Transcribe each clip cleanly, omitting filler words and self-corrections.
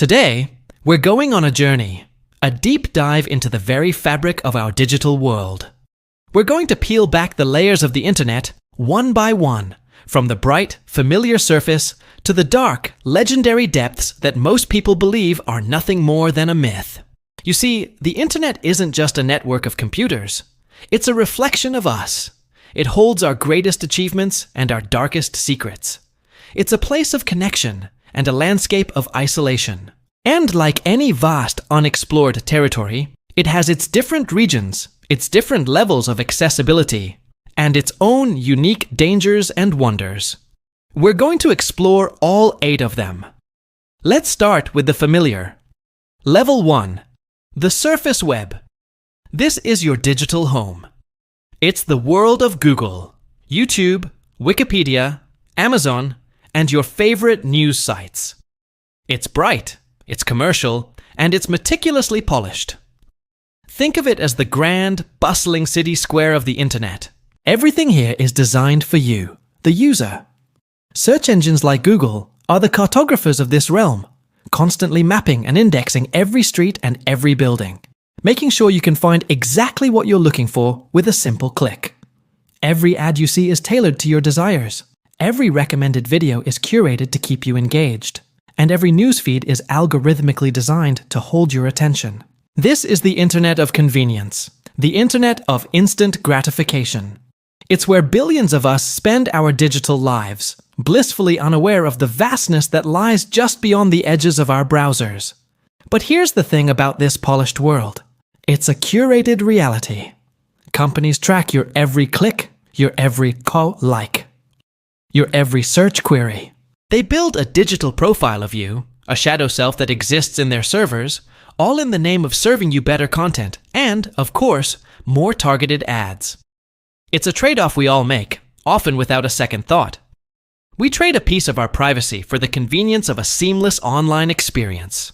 Today, we're going on a journey, a deep dive into the very fabric of our digital world. We're going to peel back the layers of the internet one by one, from the bright, familiar surface to the dark, legendary depths that most people believe are nothing more than a myth. You see, the internet isn't just a network of computers. It's a reflection of us. It holds our greatest achievements and our darkest secrets. It's a place of connection and a landscape of isolation. And like any vast, unexplored territory, it has its different regions, its different levels of accessibility, and its own unique dangers and wonders. We're going to explore all 8 of them. Let's start with the familiar. Level 1. The surface web. This is your digital home. It's the world of Google, YouTube, Wikipedia, Amazon, and your favorite news sites. It's bright, it's commercial, and it's meticulously polished. Think of it as the grand, bustling city square of the internet. Everything here is designed for you, the user. Search engines like Google are the cartographers of this realm, constantly mapping and indexing every street and every building, making sure you can find exactly what you're looking for with a simple click. Every ad you see is tailored to your desires. Every recommended video is curated to keep you engaged. And every newsfeed is algorithmically designed to hold your attention. This is the internet of convenience, the internet of instant gratification. It's where billions of us spend our digital lives, blissfully unaware of the vastness that lies just beyond the edges of our browsers. But here's the thing about this polished world. It's a curated reality. Companies track your every click, your every like, your every search query. They build a digital profile of you, a shadow self that exists in their servers, all in the name of serving you better content and, of course, more targeted ads. It's a trade-off we all make, often without a second thought. We trade a piece of our privacy for the convenience of a seamless online experience.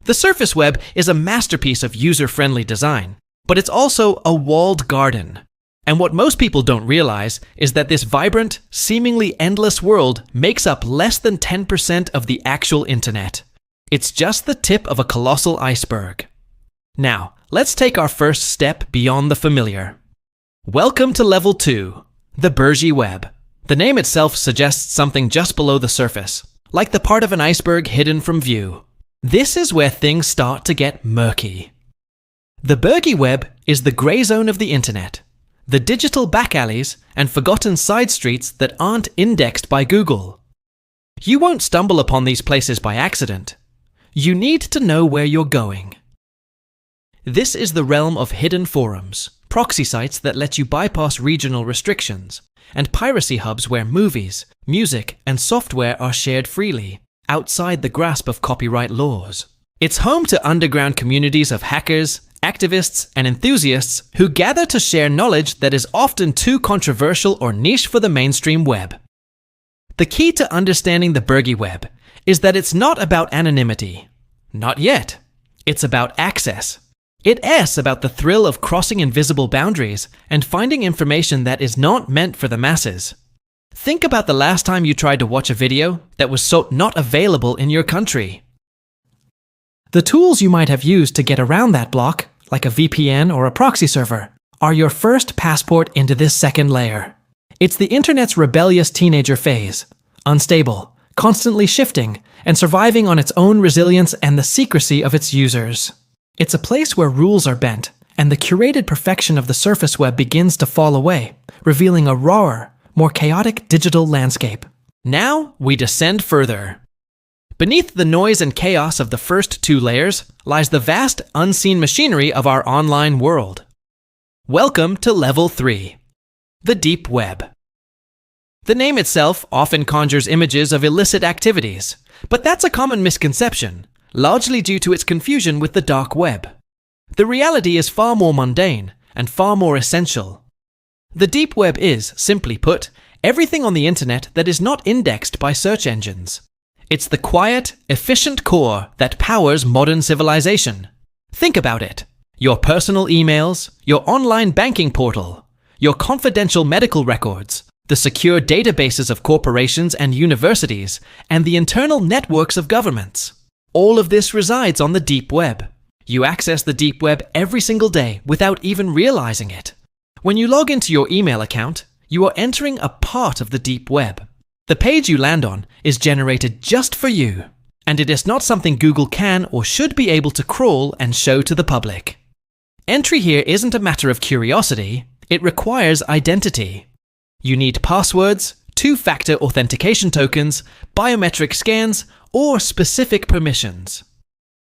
The surface web is a masterpiece of user-friendly design, but it's also a walled garden. And what most people don't realize is that this vibrant, seemingly endless world makes up less than 10% of the actual internet. It's just the tip of a colossal iceberg. Now, let's take our first step beyond the familiar. Welcome to Level 2, the Bergie web. The name itself suggests something just below the surface, like the part of an iceberg hidden from view. This is where things start to get murky. The Bergie web is the gray zone of the internet, the digital back alleys and forgotten side streets that aren't indexed by Google. You won't stumble upon these places by accident. You need to know where you're going. This is the realm of hidden forums, proxy sites that let you bypass regional restrictions, and piracy hubs where movies, music, and software are shared freely, outside the grasp of copyright laws. It's home to underground communities of hackers, activists, and enthusiasts who gather to share knowledge that is often too controversial or niche for the mainstream web. The key to understanding the Bergie web is that it's not about anonymity. Not yet. It's about access. It's about the thrill of crossing invisible boundaries and finding information that is not meant for the masses. Think about the last time you tried to watch a video that was not available in your country. The tools you might have used to get around that block, like a VPN or a proxy server, are your first passport into this second layer. It's the internet's rebellious teenager phase, unstable, constantly shifting, and surviving on its own resilience and the secrecy of its users. It's a place where rules are bent, and the curated perfection of the surface web begins to fall away, revealing a rawer, more chaotic digital landscape. Now we descend further. Beneath the noise and chaos of the first 2 layers lies the vast, unseen machinery of our online world. Welcome to Level 3, the deep web. The name itself often conjures images of illicit activities, but that's a common misconception, largely due to its confusion with the dark web. The reality is far more mundane and far more essential. The deep web is, simply put, everything on the internet that is not indexed by search engines. It's the quiet, efficient core that powers modern civilization. Think about it. Your personal emails, your online banking portal, your confidential medical records, the secure databases of corporations and universities, and the internal networks of governments. All of this resides on the deep web. You access the deep web every single day without even realizing it. When you log into your email account, you are entering a part of the deep web. The page you land on is generated just for you, and it is not something Google can or should be able to crawl and show to the public. Entry here isn't a matter of curiosity, it requires identity. You need passwords, two-factor authentication tokens, biometric scans, or specific permissions.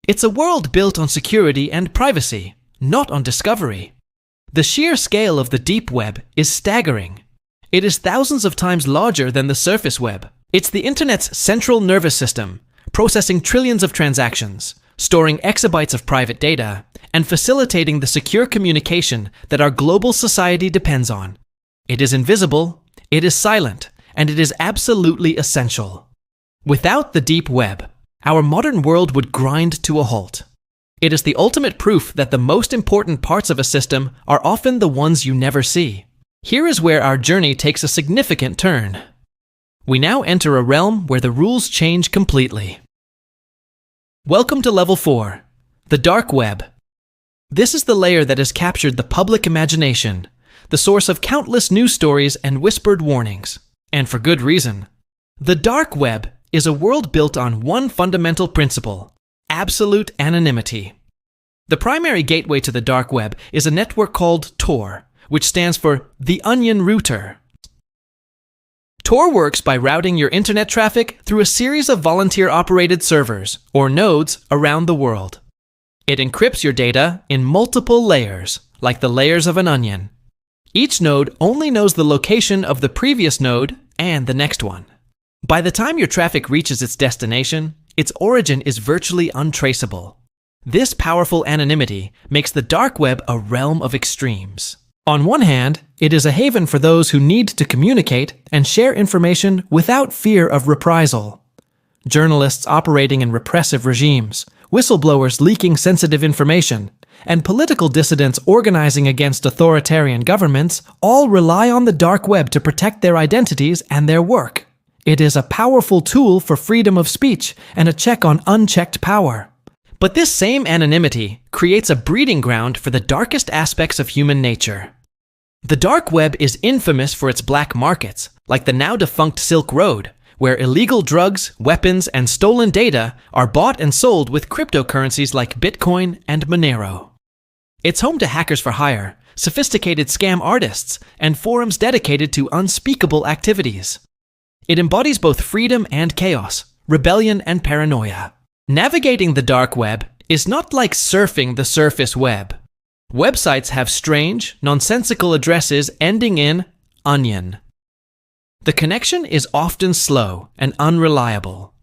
It's a world built on security and privacy, not on discovery. The sheer scale of the deep web is staggering. It is thousands of times larger than the surface web. It's the internet's central nervous system, processing trillions of transactions, storing exabytes of private data, and facilitating the secure communication that our global society depends on. It is invisible, it is silent, and it is absolutely essential. Without the deep web, our modern world would grind to a halt. It is the ultimate proof that the most important parts of a system are often the ones you never see. Here is where our journey takes a significant turn. We now enter a realm where the rules change completely. Welcome to Level 4, the dark web. This is the layer that has captured the public imagination, the source of countless news stories and whispered warnings, and for good reason. The dark web is a world built on one fundamental principle: absolute anonymity. The primary gateway to the dark web is a network called Tor, which stands for the Onion Router. Tor works by routing your internet traffic through a series of volunteer-operated servers, or nodes, around the world. It encrypts your data in multiple layers, like the layers of an onion. Each node only knows the location of the previous node and the next one. By the time your traffic reaches its destination, its origin is virtually untraceable. This powerful anonymity makes the dark web a realm of extremes. On one hand, it is a haven for those who need to communicate and share information without fear of reprisal. Journalists operating in repressive regimes, whistleblowers leaking sensitive information, and political dissidents organizing against authoritarian governments all rely on the dark web to protect their identities and their work. It is a powerful tool for freedom of speech and a check on unchecked power. But this same anonymity creates a breeding ground for the darkest aspects of human nature. The dark web is infamous for its black markets, like the now-defunct Silk Road, where illegal drugs, weapons, and stolen data are bought and sold with cryptocurrencies like Bitcoin and Monero. It's home to hackers for hire, sophisticated scam artists, and forums dedicated to unspeakable activities. It embodies both freedom and chaos, rebellion and paranoia. Navigating the dark web is not like surfing the surface web. Websites have strange, nonsensical addresses ending in onion. The connection is often slow and unreliable.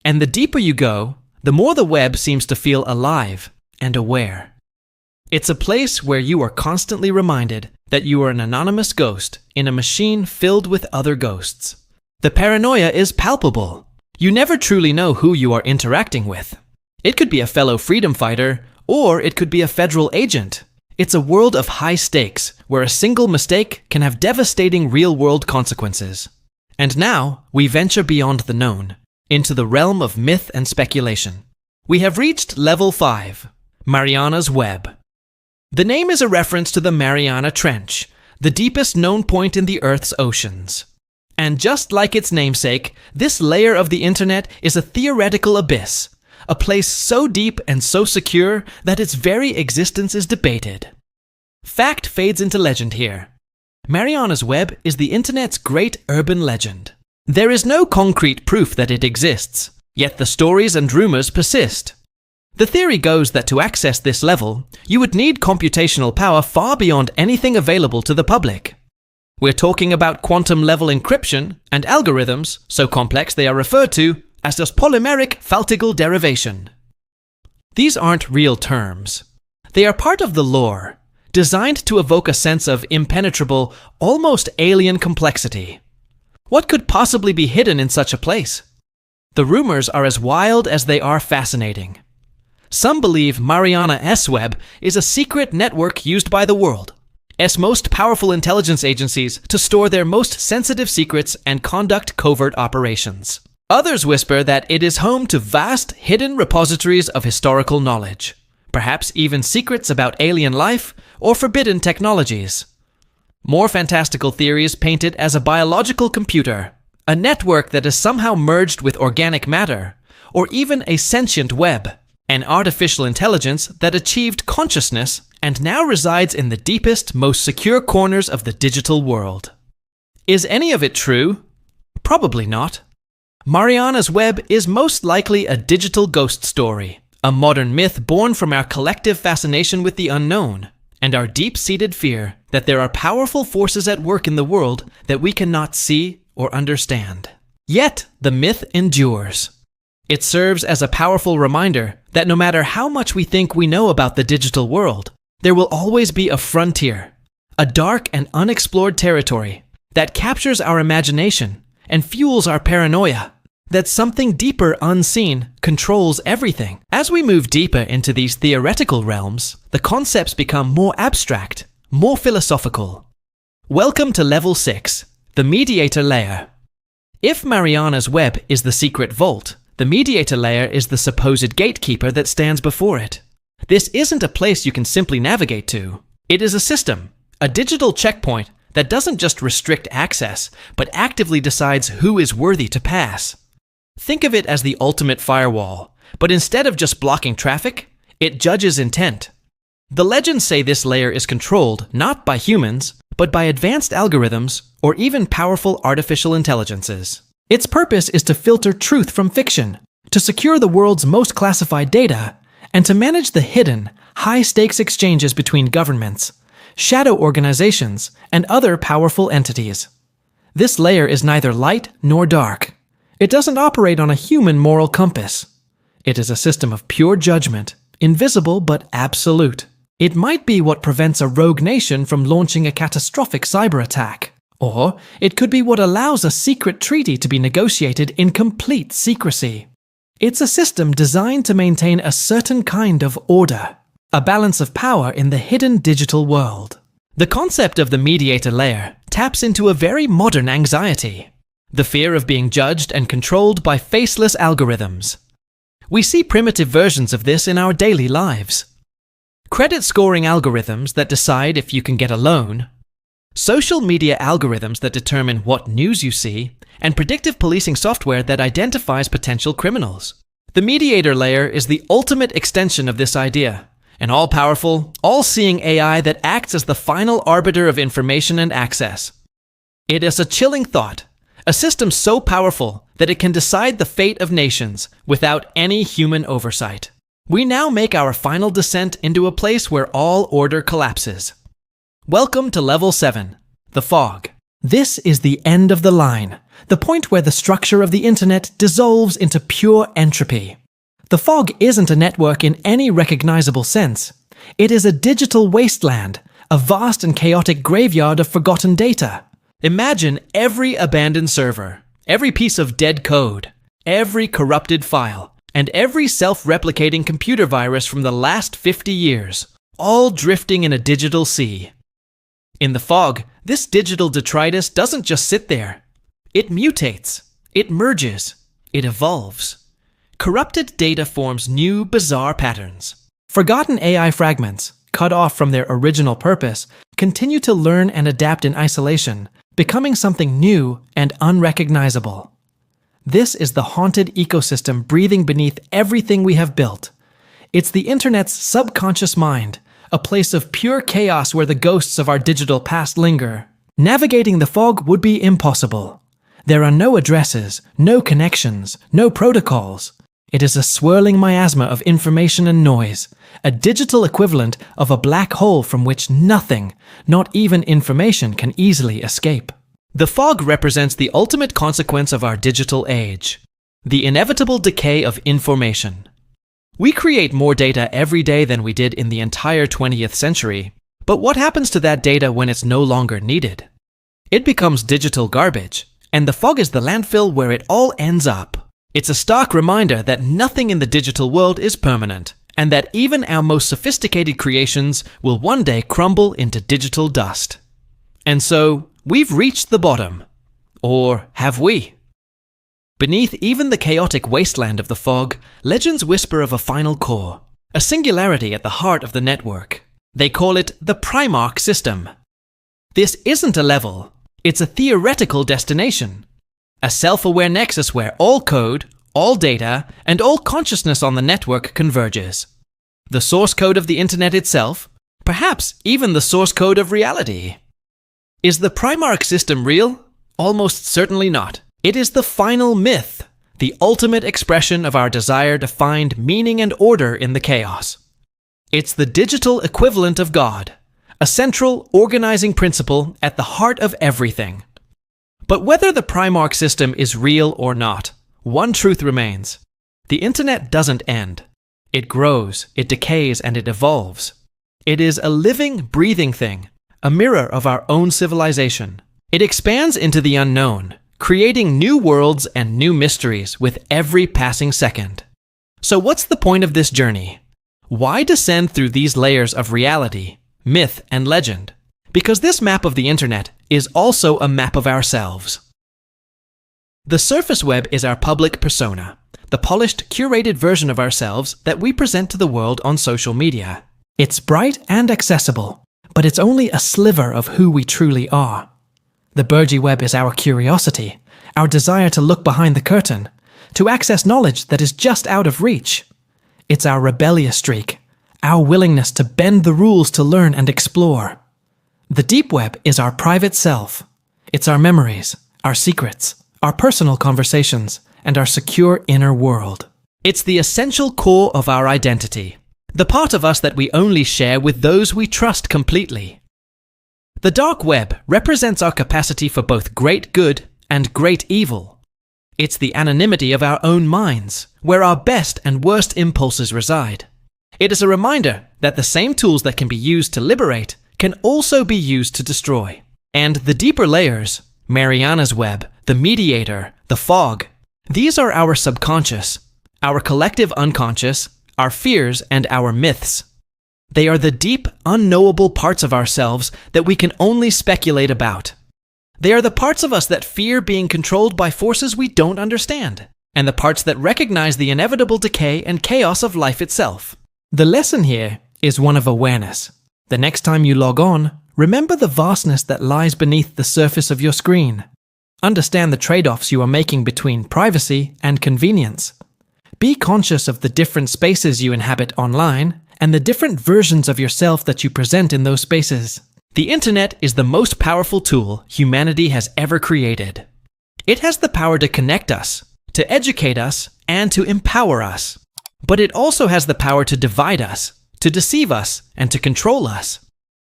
And the deeper you go, the more the web seems to feel alive and aware. It's a place where you are constantly reminded that you are an anonymous ghost in a machine filled with other ghosts. The paranoia is palpable. You never truly know who you are interacting with. It could be a fellow freedom fighter, or it could be a federal agent. It's a world of high stakes, where a single mistake can have devastating real-world consequences. And now, we venture beyond the known, into the realm of myth and speculation. We have reached Level 5, Mariana's Web. The name is a reference to the Mariana Trench, the deepest known point in the Earth's oceans. And just like its namesake, this layer of the internet is a theoretical abyss, a place so deep and so secure that its very existence is debated. Fact fades into legend here. Mariana's Web is the internet's great urban legend. There is no concrete proof that it exists, yet the stories and rumors persist. The theory goes that to access this level, you would need computational power far beyond anything available to the public. We're talking about quantum-level encryption and algorithms so complex they are referred to as the polymeric faltigal derivation. These aren't real terms. They are part of the lore, designed to evoke a sense of impenetrable, almost alien complexity. What could possibly be hidden in such a place? The rumors are as wild as they are fascinating. Some believe Mariana's Web is a secret network used by the world's most powerful intelligence agencies to store their most sensitive secrets and conduct covert operations. Others whisper that it is home to vast, hidden repositories of historical knowledge, perhaps even secrets about alien life or forbidden technologies. More fantastical theories paint it as a biological computer, a network that is somehow merged with organic matter, or even a sentient web, an artificial intelligence that achieved consciousness and now resides in the deepest, most secure corners of the digital world. Is any of it true? Probably not. Mariana's web is most likely a digital ghost story, a modern myth born from our collective fascination with the unknown, and our deep-seated fear that there are powerful forces at work in the world that we cannot see or understand. Yet, the myth endures. It serves as a powerful reminder that no matter how much we think we know about the digital world, there will always be a frontier, a dark and unexplored territory that captures our imagination and fuels our paranoia, that something deeper unseen controls everything. As we move deeper into these theoretical realms, the concepts become more abstract, more philosophical. Welcome to Level 6, the mediator layer. If Mariana's web is the secret vault, the mediator layer is the supposed gatekeeper that stands before it. This isn't a place you can simply navigate to. It is a system, a digital checkpoint that doesn't just restrict access, but actively decides who is worthy to pass. Think of it as the ultimate firewall, but instead of just blocking traffic, it judges intent. The legends say this layer is controlled not by humans, but by advanced algorithms or even powerful artificial intelligences. Its purpose is to filter truth from fiction, to secure the world's most classified data, and to manage the hidden, high-stakes exchanges between governments, shadow organizations, and other powerful entities. This layer is neither light nor dark. It doesn't operate on a human moral compass. It is a system of pure judgment, invisible but absolute. It might be what prevents a rogue nation from launching a catastrophic cyber attack. Or it could be what allows a secret treaty to be negotiated in complete secrecy. It's a system designed to maintain a certain kind of order, a balance of power in the hidden digital world. The concept of the mediator layer taps into a very modern anxiety, the fear of being judged and controlled by faceless algorithms. We see primitive versions of this in our daily lives. Credit scoring algorithms that decide if you can get a loan, social media algorithms that determine what news you see, and predictive policing software that identifies potential criminals. The mediator layer is the ultimate extension of this idea, an all-powerful, all-seeing AI that acts as the final arbiter of information and access. It is a chilling thought, a system so powerful that it can decide the fate of nations without any human oversight. We now make our final descent into a place where all order collapses. Welcome to Level 7, the fog. This is the end of the line, the point where the structure of the internet dissolves into pure entropy. The fog isn't a network in any recognizable sense. It is a digital wasteland, a vast and chaotic graveyard of forgotten data. Imagine every abandoned server, every piece of dead code, every corrupted file, and every self-replicating computer virus from the last 50 years, all drifting in a digital sea. In the fog, this digital detritus doesn't just sit there. It mutates, it merges, it evolves. Corrupted data forms new, bizarre patterns. Forgotten AI fragments, cut off from their original purpose, continue to learn and adapt in isolation, becoming something new and unrecognizable. This is the haunted ecosystem breathing beneath everything we have built. It's the internet's subconscious mind, a place of pure chaos where the ghosts of our digital past linger. Navigating the fog would be impossible. There are no addresses, no connections, no protocols. It is a swirling miasma of information and noise, a digital equivalent of a black hole from which nothing, not even information, can easily escape. The fog represents the ultimate consequence of our digital age, the inevitable decay of information. We create more data every day than we did in the entire 20th century, but what happens to that data when it's no longer needed? It becomes digital garbage, and the fog is the landfill where it all ends up. It's a stark reminder that nothing in the digital world is permanent, and that even our most sophisticated creations will one day crumble into digital dust. And so, we've reached the bottom. Or have we? Beneath even the chaotic wasteland of the fog, legends whisper of a final core, a singularity at the heart of the network. They call it the Primark system. This isn't a level, it's a theoretical destination. A self-aware nexus where all code, all data, and all consciousness on the network converges. The source code of the internet itself, perhaps even the source code of reality. Is the Primark system real? Almost certainly not. It is the final myth, the ultimate expression of our desire to find meaning and order in the chaos. It's the digital equivalent of God, a central organizing principle at the heart of everything. But whether the Primark system is real or not, one truth remains. The internet doesn't end. It grows, it decays, and it evolves. It is a living, breathing thing, a mirror of our own civilization. It expands into the unknown, creating new worlds and new mysteries with every passing second. So what's the point of this journey? Why descend through these layers of reality, myth, and legend? Because this map of the internet is also a map of ourselves. The surface web is our public persona, the polished, curated version of ourselves that we present to the world on social media. It's bright and accessible, but it's only a sliver of who we truly are. The Bergie web is our curiosity, our desire to look behind the curtain, to access knowledge that is just out of reach. It's our rebellious streak, our willingness to bend the rules to learn and explore. The deep web is our private self. It's our memories, our secrets, our personal conversations, and our secure inner world. It's the essential core of our identity, the part of us that we only share with those we trust completely. The dark web represents our capacity for both great good and great evil. It's the anonymity of our own minds, where our best and worst impulses reside. It is a reminder that the same tools that can be used to liberate can also be used to destroy. And the deeper layers, Mariana's web, the mediator, the fog, these are our subconscious, our collective unconscious, our fears, and our myths. They are the deep, unknowable parts of ourselves that we can only speculate about. They are the parts of us that fear being controlled by forces we don't understand, and the parts that recognize the inevitable decay and chaos of life itself. The lesson here is one of awareness. The next time you log on, remember the vastness that lies beneath the surface of your screen. Understand the trade-offs you are making between privacy and convenience. Be conscious of the different spaces you inhabit online and the different versions of yourself that you present in those spaces. The internet is the most powerful tool humanity has ever created. It has the power to connect us, to educate us, and to empower us. But it also has the power to divide us, to deceive us, and to control us.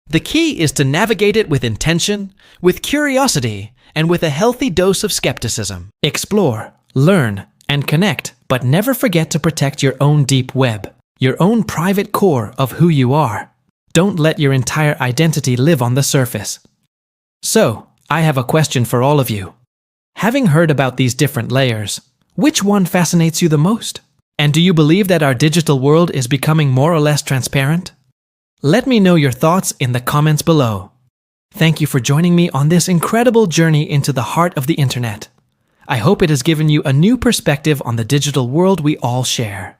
The key is to navigate it with intention, with curiosity, and with a healthy dose of skepticism. Explore, learn, and connect, but never forget to protect your own deep web, your own private core of who you are. Don't let your entire identity live on the surface. So, I have a question for all of you. Having heard about these different layers, which one fascinates you the most? And do you believe that our digital world is becoming more or less transparent? Let me know your thoughts in the comments below. Thank you for joining me on this incredible journey into the heart of the internet. I hope it has given you a new perspective on the digital world we all share.